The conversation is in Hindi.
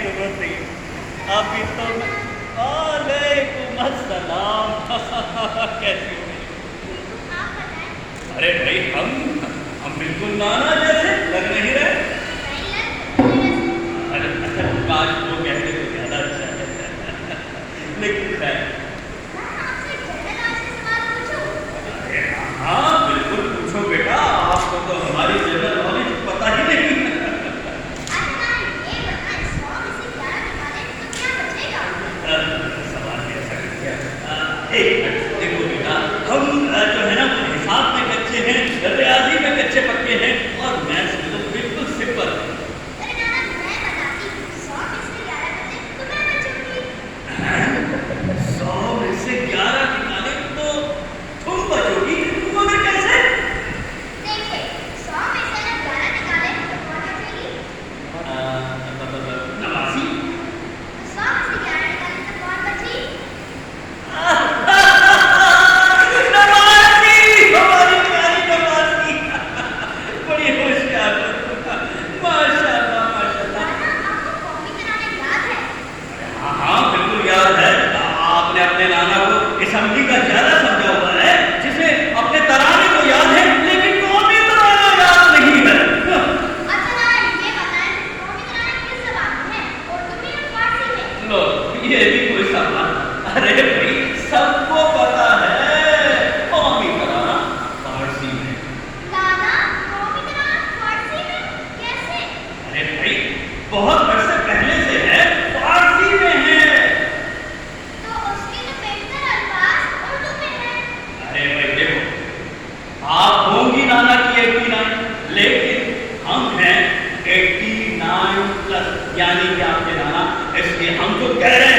दुरुस्ती अभी तो वालेकुम अस्सलाम। कैसी हो? आप बताएं। अरे भाई हम बिल्कुल नाना जैसे लग नहीं रहे। नहीं लग अरे काश वो कहते तो ज्यादा अच्छा है। लेकिन खैर मैं आपसे जनरल नॉलेज से सवाल पूछूं? अरे हाँ बिल्कुल पूछो बेटा, आपको तो हमारी जनरल नॉलेज पता ही नहीं। अच्छा ये बताएं 100 में से 11 निकालें तो क्या बचेगा? सवाल भी ऐसा कर दिया। एक मिनट देखो बेटा, हम जो है ना वो हिसाब में कच्चे हैं, रियाजी में कच्चे पक्के हैं और मैथ्स में तो बिल्कुल सिंपल है। अरे नाना मैं बताती हूँ 100 में से 11 बचे तो मैं बचूंगी। 100 में से 11 निकाले तो तुम बचोगी, मगर कैसे? देखिए 100 में से अगर 11 निकालें तो कौन बचेगी? 89। 100 में से 11 निकालें तो कौन बची? नवासी, हमारी प्यारी नवासी। बड़ी होशियार हो तुम। माशाल्लाह माशाल्लाह। नाना आपको कॉपी चलाने याद है? हाँ हाँ बिल्कुल याद है। आपने अपने नाना को इस अमली का ज्यादा समझा हुआ है, जिसे अपने तराने को याद है लेकिन कौमी तराना याद नहीं है। अच्छा नाना ये बताएं कॉपी चलाने किस जबान में है? उर्दू में या फारसी में? लो ये भी कोई सवाल। अरे भाई सबको पता है, कौमी तराना फारसी में। नाना कॉपी चलाना फारसी में कैसे? अरे भाई बहुत अरसे पहले से है, फारसी में है। तो उसके जो बेहतर अल्फाज उर्दू में है। अरे भाई देखो, आप होंगी नाना की 89, लेकिन हम हैं 89 प्लस, यानी कि आपके नाना, इसलिए हम तो कह रहे